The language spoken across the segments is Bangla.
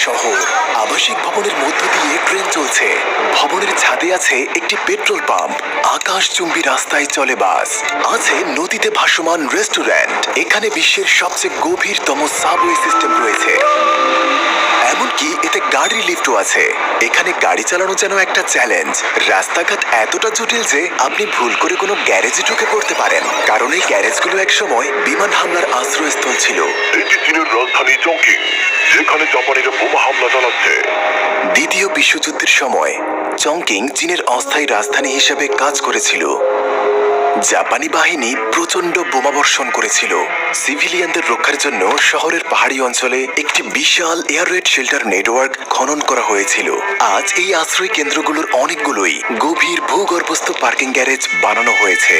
শহর। আবাসিক ভবনের মধ্য দিয়ে ট্রেন চলছে। ভবনের ছাদে আছে একটি পেট্রোল পাম্প। আকাশচুম্বী রাস্তায় চলে বাস। আছে নদীতে ভাসমান রেস্টুরেন্ট। এখানে বিশ্বের সবচেয়ে গভীরতম সাবওয়ে সিস্টেম রয়েছে। এমনকি এতে গাড়ির লিফটও আছে। এখানে গাড়ি চালানো যেন একটা চ্যালেঞ্জ। রাস্তাঘাট এতটা জটিল যে আপনি ভুল করে কোনো গ্যারেজে ঢুকে পড়তে পারেন, কারণ এই গ্যারেজগুলো একসময় বিমান হামলার আশ্রয়স্থল ছিল। এটি চীনের রাজধানী চংকিং, যেখানে জাপানিরা বোমা হামলা চালাচ্ছে। দ্বিতীয় বিশ্বযুদ্ধের সময় চংকিং চীনের অস্থায়ী রাজধানী হিসেবে কাজ করেছিল। জাপানি বাহিনী প্রচন্ড বোমাবর্ষণ করেছিল। সিভিলিয়ানদের রক্ষার জন্য শহরের পাহাড়ি অঞ্চলে একটি বিশাল এয়ার রেড শেল্টার নেটওয়ার্ক খনন করা হয়েছিল। আজ এই আশ্রয় কেন্দ্রগুলোর অনেকগুলোই গভীর ভূগর্ভস্থ পার্কিং গ্যারেজ বানানো হয়েছে।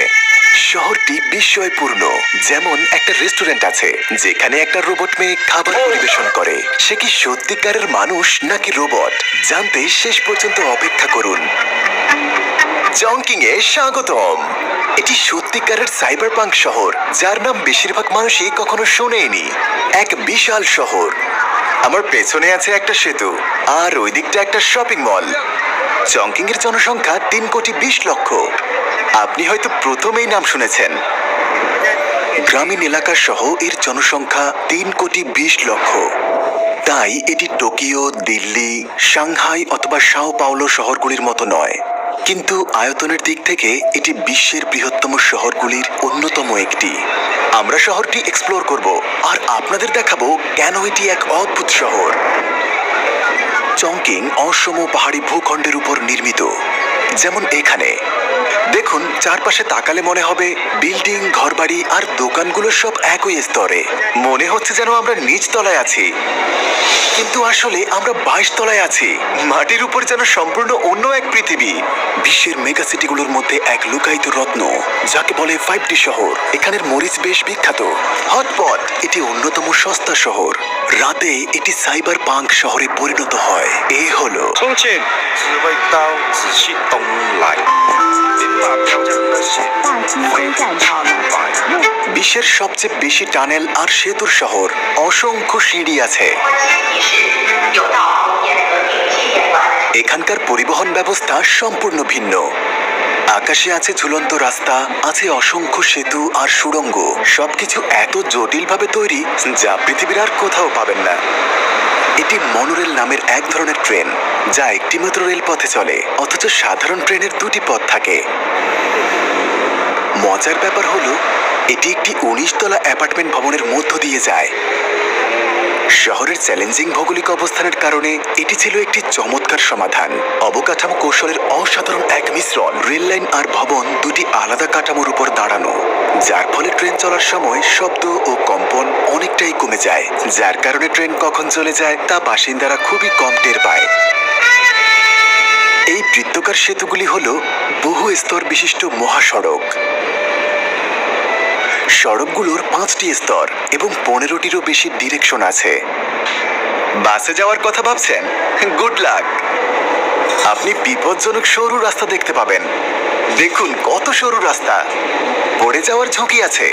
শহরটি বিস্ময়পূর্ণ। যেমন একটা রেস্টুরেন্ট আছে যেখানে একটা রোবট মেয়ে খাবার পরিবেশন করে। সে কি সত্যিকারের মানুষ নাকি রোবট, জানতে শেষ পর্যন্ত অপেক্ষা করুন। চংকিং এ স্বাগতম। এটি সত্যিকারের সাইবার পাঙ্ক শহর, যার নাম বেশিরভাগ মানুষই কখনো শোনেনি। এক বিশাল শহর। আমার পেছনে আছে একটা সেতু, আর ওই দিকটা একটা শপিং মল। চংকিং এর জনসংখ্যা 3,20,00,000। আপনি হয়তো প্রথমেই নাম শুনেছেন। গ্রামীণ এলাকা সহ এর জনসংখ্যা 3,20,00,000। তাই এটি টোকিও, দিল্লি, সাংহাই অথবা সাও পাওলো শহরগুলির মতো নয়, কিন্তু আয়তনের দিক থেকে এটি বিশ্বের বৃহত্তম শহরগুলির অন্যতম একটি। আমরা শহরটি এক্সপ্লোর করব আর আপনাদের দেখাবো কেন এটি এক অদ্ভুত শহর। চংকিং অসম পাহাড়ি ভূখণ্ডের উপর নির্মিত। যেমন এখানে দেখুন, চারপাশে তাকালে মনে হবে বিল্ডিং, ঘরবাড়ি আর দোকানগুলো সব একই স্তরে। মনে হচ্ছে যেন আমরা নিচ তলায় আছি, কিন্তু আসলে আমরা 22 তলায় আছি। মাটির উপর যেন সম্পূর্ণ অন্য এক পৃথিবী। বিশ্বের মেগা সিটিগুলোর মধ্যে এক লুকায়িত রত্ন, যাকে বলে 5D শহর। এখানের মরিচ বেশ বিখ্যাত। হটপট এটি অন্যতম সস্তা শহর। রাতে এটি সাইবার পাঙ্ক শহরে পরিণত হয়। এ হলো 冲剑只会到仔细东来，连把标将那些大金龟站到了。 বিশ্বের সবচেয়ে বেশি টানেল আর সেতুর শহর। অসংখ্য সিঁড়ি আছে। এখানকার পরিবহন ব্যবস্থা সম্পূর্ণ ভিন্ন। আকাশে আছে ঝুলন্ত রাস্তা, আছে অসংখ্য সেতু আর সুড়ঙ্গ। সবকিছু এত জটিলভাবে তৈরি যা পৃথিবীর আর কোথাও পাবেন না। এটি মনোরেল নামের এক ধরনের ট্রেন, যা একটিমাত্র রেলপথে চলে, অথচ সাধারণ ট্রেনের দুটি পথ থাকে। মজার ব্যাপার হলো এটি একটি 19 তলা অ্যাপার্টমেন্ট ভবনের মধ্য দিয়ে যায়। শহরের চ্যালেঞ্জিং ভৌগোলিক অবস্থানের কারণে এটি ছিল একটি চমৎকার সমাধান। অবকাঠামো কৌশলের অসাধারণ এক মিশ্রণ। রেল লাইন আর ভবন দুটি আলাদা কাঠামোর উপর দাঁড়ানো, যার ফলে ট্রেন চলার সময় শব্দ ও কম্পন অনেকটাই কমে যায়, যার কারণে ট্রেন কখন চলে যায় তা বাসিন্দারা খুবই কম টের পায়। এই বৃত্তাকার সেতুগুলি হলো বহু স্তর বিশিষ্ট মহাসড়ক। সড়কগুলোর 5টি স্তর এবং 15টিরও বেশি ডিরেকশন আছে। বাসে যাওয়ার কথা ভাবছেন? Good luck. আপনি বিপজ্জনক সরু রাস্তা দেখতে পাবেন। দেখুন কত সরু রাস্তা, পড়ে যাওয়ার ঝুঁকি আছে।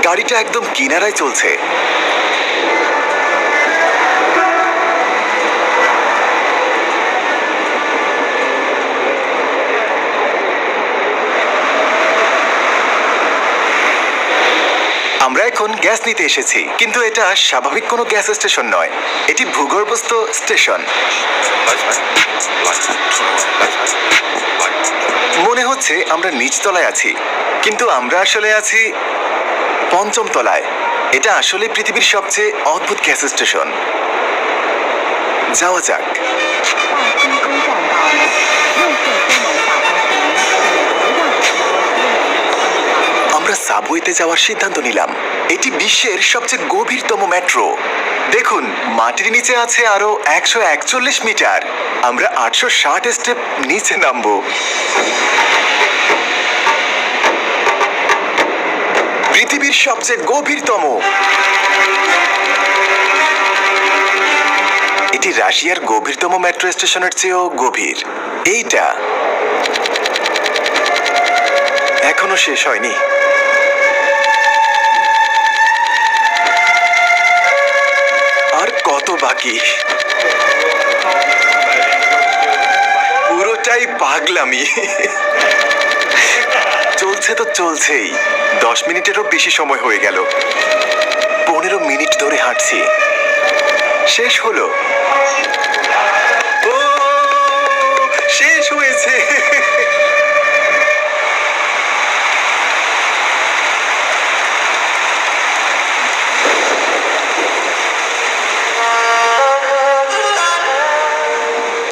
গাড়িটা একদম কিনারায় চলছে। আমরা এখন গ্যাস নিতে এসেছি, কিন্তু এটা স্বাভাবিক কোনো গ্যাস স্টেশন নয়। এটি ভূগর্ভস্থ স্টেশন। মনে হচ্ছে আমরা নিচতলায় আছি, কিন্তু আমরা আসলে আছি 5ম তলায়। এটা আসলে পৃথিবীর সবচেয়ে অদ্ভুত গ্যাস স্টেশন। যাওয়া যাক। আমরা সাবওয়েতে যাওয়ার সিদ্ধান্ত নিলাম। এটি বিশ্বের সবচেয়ে গভীরতম মেট্রো। দেখুন, মাটির নিচে আছে আরো 141 মিটার। আমরা 860 স্টেপ নিচে নামবো। পৃথিবীর সবচেয়ে গভীরতম। এটি রাশিয়ার গভীরতম মেট্রো স্টেশনের চেয়েও গভীর। এইটা এখনো শেষ হয়নি। আর কত বাকি। পুরোটাই পাগলামি। চলছে তো চলছেই, 10 মিনিটেরও বেশি সময় হয়ে গেল। 15 মিনিট ধরে হাঁটছি, শেষ হলো। ও, শেষ হয়েছে।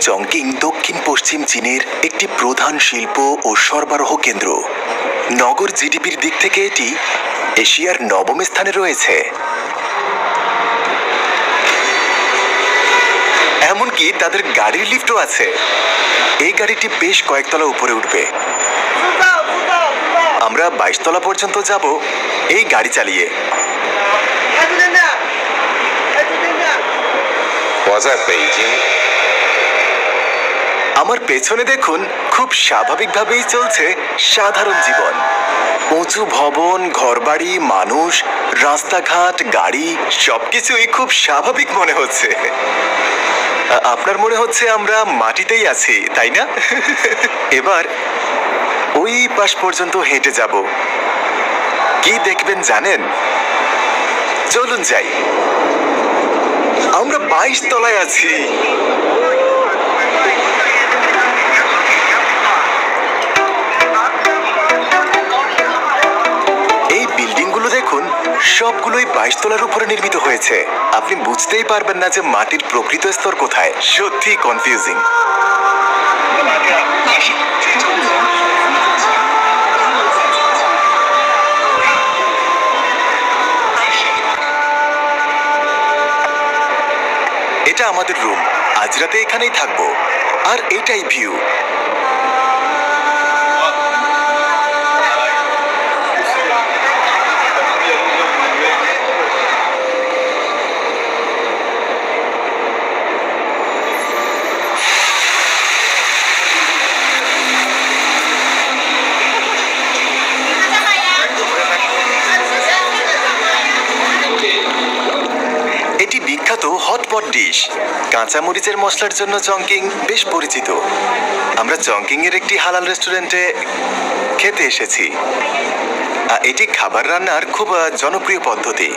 চংকিং দক্ষিণ পশ্চিম চীনের একটি প্রধান শিল্প ও সরবরাহ কেন্দ্র। নগর জিডিপির দিক থেকে এটি এশিয়ার 9ম স্থানে রয়েছে। এমনকি তাদের গাড়ির লিফটও আছে। এই গাড়িটি বেশ কয়েকতলা উপরে উঠবে। আমরা 22 তলা পর্যন্ত যাব এই গাড়ি চালিয়ে। 我在北京。 আমার পেছনে দেখুন, খুব স্বাভাবিকভাবেই চলছে সাধারণ জীবন। উঁচু ভবন, ঘরবাড়ি, মানুষ, রাস্তাঘাট, গাড়ি সবকিছুই খুব স্বাভাবিক মনে হচ্ছে। আপনার মনে হচ্ছে আমরা মাটিতেই আছি, তাই না? এবার ওই পাশ পর্যন্ত হেঁটে যাব। কি দেখবেন জানেন? চলুন যাই। আমরা 22 তলায় আছি। এই বিল্ডিংগুলো দেখুন, সবগুলোই 22 তলার উপরে নির্মিত হয়েছে। আপনি বুঝতেই পারবেন না যে মাটির প্রকৃত স্তর কোথায়। সত্যি কনফিউজিং। এটা আমাদের রুম। আজ রাতে এখানেই থাকবো। আর এটাই ভিউ। এটি বিখ্যাত হটপট ডিশ। কাঁচামরিচের মশলার জন্য চংকিং বেশ পরিচিত। আমরা চংকিং এর একটি হালাল রেস্টুরেন্টে খেতে এসেছি। এটি খাবার রান্নার খুব জনপ্রিয় পদ্ধতি।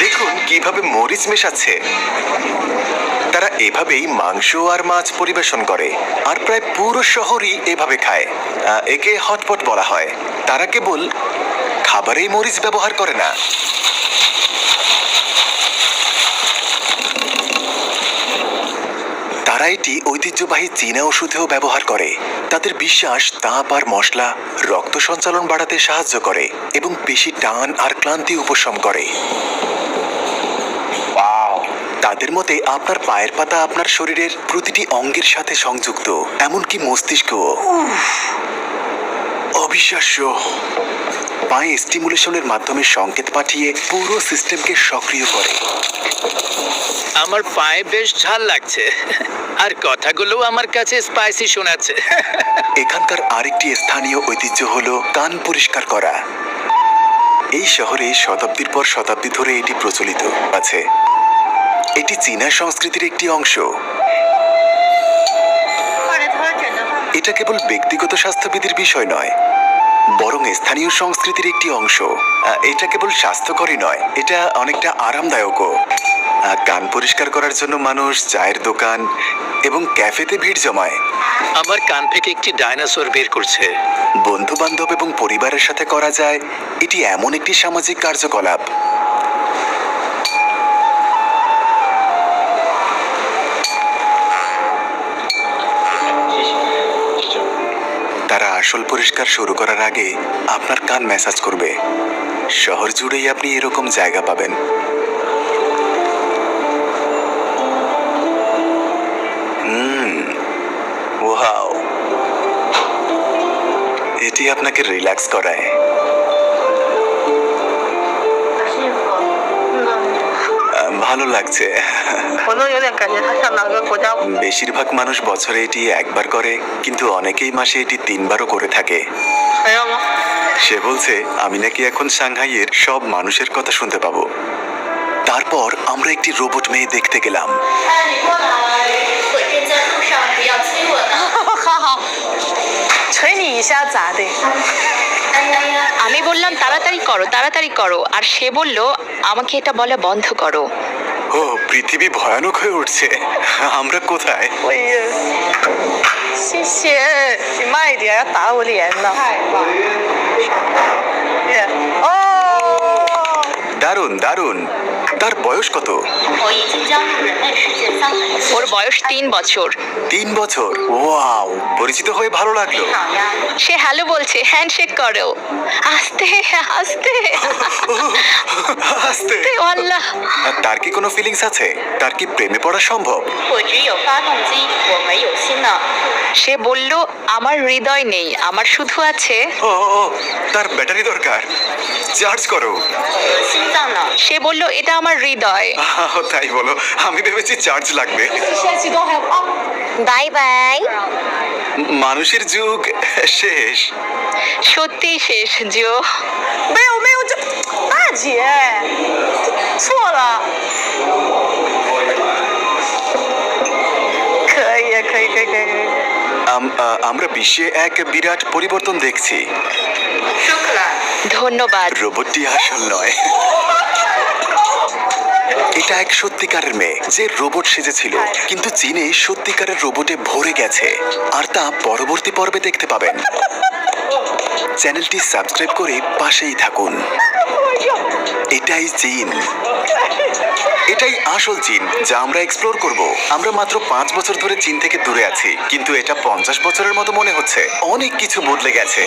দেখুন কিভাবে মরিচ মেশাচ্ছে। তারা এভাবেই মাংস আর মাছ পরিবেশন করে, আর প্রায় পুরো শহরই এভাবে খায়। একে হটপট বলা হয়। তারা কেবল খাবারেই মরিচ ব্যবহার করে না। তারা এটি ঐতিহ্যবাহী চীনা ওষুধেও ব্যবহার করে। তাদের বিশ্বাস তাপ আর মশলা রক্ত সঞ্চালন বাড়াতে সাহায্য করে এবং পেশি টান আর ক্লান্তি উপশম করে। তাদের মতে আপনার পায়ের পাতা আপনার শরীরের প্রতিটি অঙ্গের সাথে সংযুক্ত, এমনকি মস্তিষ্কও। অবিশ্বাস্য। পায়ে স্টিমুলেশনের মাধ্যমে সংকেত পাঠিয়ে পুরো সিস্টেমকে সক্রিয় করে। আমার পায়ে বেশ ঝাল লাগছে, আর কথাগুলো আমার কাছে স্পাইসি শোনাচ্ছে। এখানকার আরেকটি স্থানীয় ঐতিহ্য হলো কান পরিষ্কার করা। এই শহরে শতাব্দীর পর শতাব্দী ধরে এটি প্রচলিত আছে। এটি চীনা সংস্কৃতির একটি অংশ। এটা কেবল ব্যক্তিগত স্বাস্থ্যবিধির বিষয় নয়, বরং স্থানীয় সংস্কৃতির একটি অংশ। এটা কেবল স্বাস্থ্যকরই নয়, এটা অনেকটা আরামদায়কও। কান পরিষ্কার করার জন্য মানুষ চায়ের দোকান এবং ক্যাফেতে ভিড় জমায়। আমার কান থেকে একটি ডাইনোসর বের করছে। বন্ধু বান্ধব এবং পরিবারের সাথে করা যায়। এটি এমন একটি সামাজিক কার্যকলাপ। তারা আসল পরিষ্কার শুরু করার আগে আপনার কান ম্যাসাজ করবে। শহর জুড়েই আপনি এরকম জায়গা পাবেন। ওয়াও, এটি আপনাকে রিল্যাক্স করায়। ভালো লাগছে। বেশিরভাগ মানুষ বছরে এটি একবার করে, কিন্তু অনেকেই মাসে এটি 3বারও করে থাকে। সে বলছে আমি নাকি এখন সাংহাইয়ের সব মানুষের কথা শুনতে পাবো। তারপর আমরা একটি রোবট মেয়ে দেখতে গেলাম। 好好，捶你一下咋的？ আমি বললাম তাড়াতাড়ি করো আর সে বলল আমাকে এটা বলা বন্ধ করো। ও পৃথিবী ভয়ানক হয়ে উঠছে। আমরা কোথায়?我也，谢谢，你慢一点，要打我脸呢。太棒了。哦。 দারুণ দারুণ। তার বয়স কত? 我已经将入人类世界3个月。 ওর বয়স 3 বছর। 3 বছর। ওয়াও, পরিচিত হয়ে ভালো লাগলো। 好呀， সে হ্যালো বলছে, হ্যান্ডশেক করো। আস্তে আস্তে আস্তে। আল্লাহ। আর তার কি কোনো ফিলিংস আছে? তার কি প্রেমে পড়া সম্ভব? 我只有发动机，我没有心呢。 সে বলল আমার হৃদয় নেই, আমার শুধু আছে। ও ও, ও, তার ব্যাটারি দরকার। চার্জ করো। 心脏呢？ সে বলল এটা আমার হৃদয়। তাই বলো, আমি ভেবেছি চার্জ লাগবে।现在启动还有啊。 বাই বাই। মানুষের যুগ শেষ। সত্যি শেষ জো।没有没有，这大姐错了。可以可以可以可以。 আমরা বিশ্বে এক বিরাট পরিবর্তন দেখছি। 舒克兰， ধন্যবাদ। রোবটটি আসল নয়। এটা এক সত্যিকারের মেয়ে যে রোবট সেজেছিল, কিন্তু চীনে সত্যিকারের রোবটে ভরে গেছে, আর তা পরবর্তী পর্বে দেখতে পাবেন। চ্যানেলটি সাবস্ক্রাইব করে পাশেই থাকুন। এটাই চীন, এটাই আসল চীন যা আমরা এক্সপ্লোর করব। আমরা মাত্র 5 বছর ধরে চীন থেকে দূরে আছি, কিন্তু এটা 50 বছরের মতো মনে হচ্ছে। অনেক কিছু বদলে গেছে।